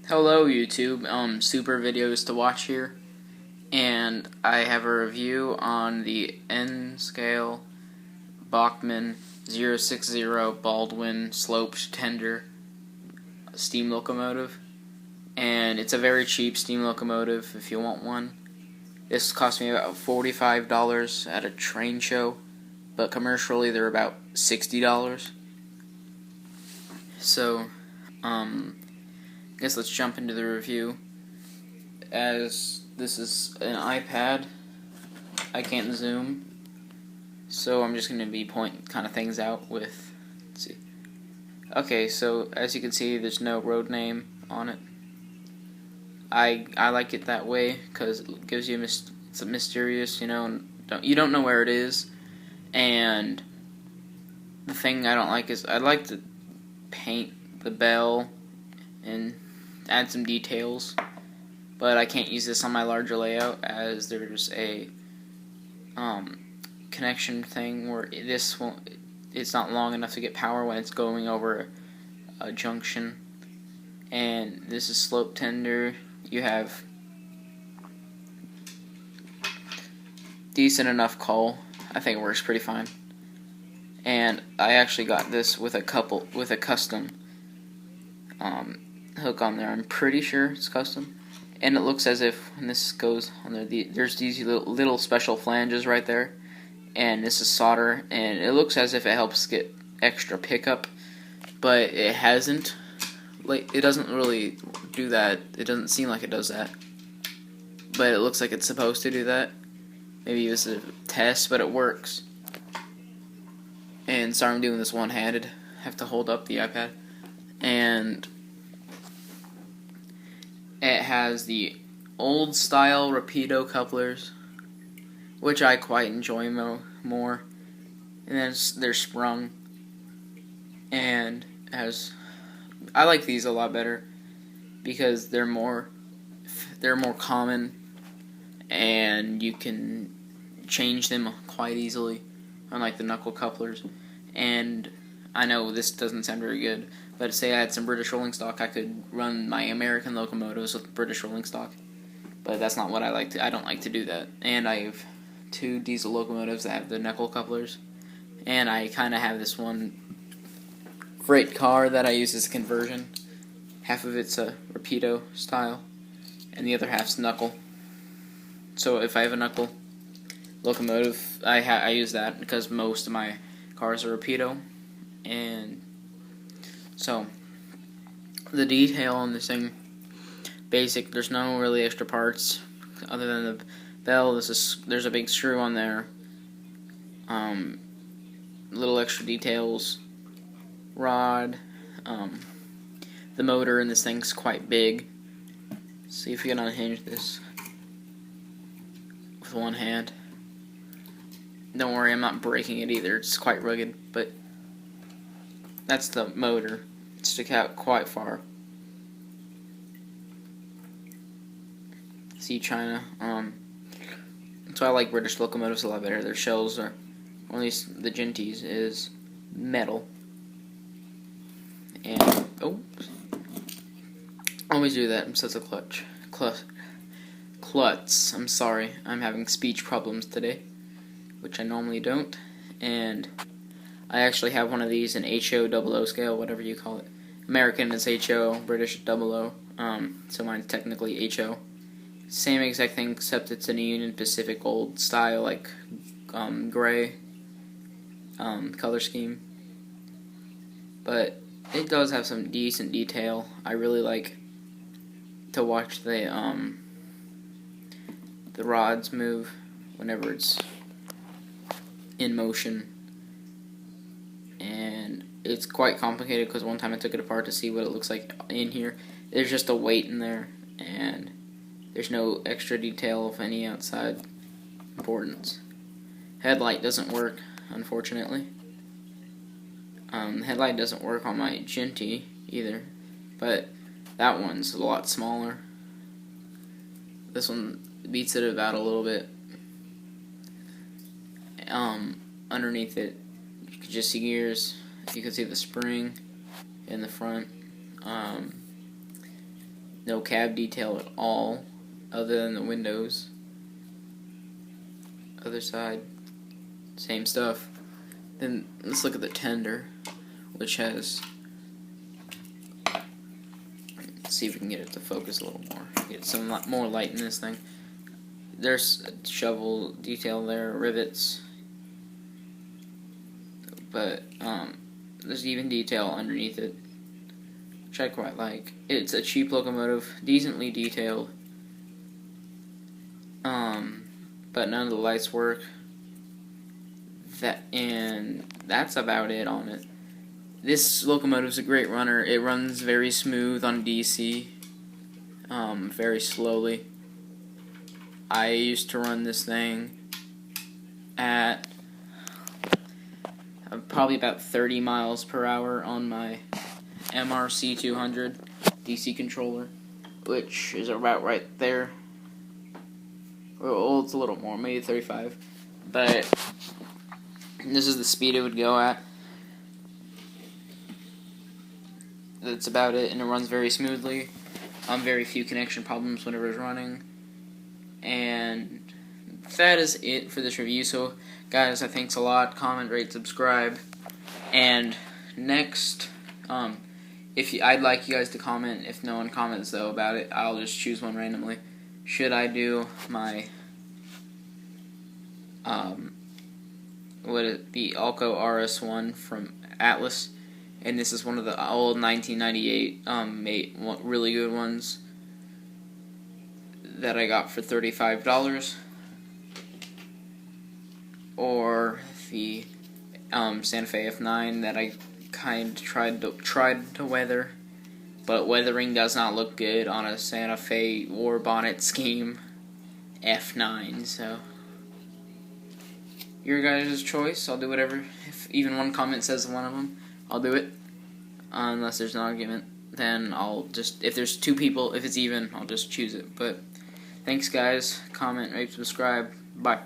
Hello YouTube, super videos to watch here, and I have a review on the N-scale Bachmann 060 Baldwin sloped tender steam locomotive, and it's a very cheap steam locomotive if you want one. This cost me about $45 at a train show, but commercially they're about $60. So, I guess let's jump into the review. As this is an iPad, I can't zoom, so I'm just going to be pointing kind of things out with, let's see. Okay, so as you can see, there's no road name on it. I like it that way because it gives you it's mysterious, you know, and you don't know where it is. And the thing I don't like is I'd like to paint the bell and add some details, but I can't use this on my larger layout as there's a connection thing where it's not long enough to get power when it's going over a junction. And this is slope tender. You have decent enough coal. I think it works pretty fine. And I actually got this with a custom hook on there. I'm pretty sure it's custom, and it looks as if when this goes on there, there's these little special flanges right there, and this is solder, and it looks as if it helps get extra pickup, but it hasn't. Like, it doesn't really do that. It doesn't seem like it does that, but it looks like it's supposed to do that. Maybe this is a test, but it works. And sorry, I'm doing this one-handed. I have to hold up the iPad. And it has the old style Rapido couplers, which I quite enjoy more. And then they're sprung, and I like these a lot better because they're more common, and you can change them quite easily, unlike the knuckle couplers. And I know this doesn't sound very good, but say I had some British rolling stock, I could run my American locomotives with British rolling stock. But that's not what I like to. I don't like to do that. And I have two diesel locomotives that have the knuckle couplers, and I kind of have this one freight car that I use as a conversion. Half of it's a Rapido style, and the other half's knuckle. So if I have a knuckle locomotive, I use that because most of my cars are Rapido. And so the detail on this thing, basic. There's no really extra parts other than the bell. There's a big screw on there. Little extra details. Rod. The motor in this thing's quite big. See if you can unhinge this with one hand. Don't worry, I'm not breaking it either. It's quite rugged, but that's the motor. It sticks out quite far. See China. So I like British locomotives a lot better. Their shells are, or at least the Genties, is metal. And always do that. I'm such a klutz. I'm sorry. I'm having speech problems today, which I normally don't. And I actually have one of these in HO00 scale, whatever you call it. American is HO, British 00. So mine's technically HO. Same exact thing, except it's in a Union Pacific old style, like gray color scheme. But it does have some decent detail. I really like to watch the rods move whenever it's in motion. And it's quite complicated because one time I took it apart to see what it looks like in here. There's just a weight in there, and there's no extra detail of any outside importance. Headlight doesn't work, unfortunately. Headlight doesn't work on my Genty either, but that one's a lot smaller. This one beats it about a little bit. Underneath it, you can just see gears. You can see the spring in the front. No cab detail at all, other than the windows. Other side, same stuff. Then let's look at the tender, which has, let's see if we can get it to focus a little more. Get some more light in this thing. There's a shovel detail there, rivets, but there's even detail underneath it, which I quite like. It's a cheap locomotive, decently detailed, but none of the lights work. And that's about it on it. This locomotive's a great runner. It runs very smooth on DC, very slowly. I used to run this thing at probably about 30 miles per hour on my MRC 200 DC controller, which is about right there. Well, it's a little more, maybe 35, but this is the speed it would go at. That's about it, and it runs very smoothly. Very few connection problems whenever it's running. And that is it for this review. So, guys, thanks a lot. Comment, rate, subscribe. And next, I'd like you guys to comment. If no one comments though about it, I'll just choose one randomly. Should I do my the Alco RS1 from Atlas? And this is one of the old 1998 really good ones that I got for $35, or the Santa Fe F9 that I kind of tried to weather, but weathering does not look good on a Santa Fe war bonnet scheme F9. So your guys' choice. I'll do whatever. If even one comment says one of them, I'll do it. Unless there's an argument, then I'll just, if there's two people, if it's even, I'll just choose it. But thanks, guys. Comment, rate, subscribe. Bye.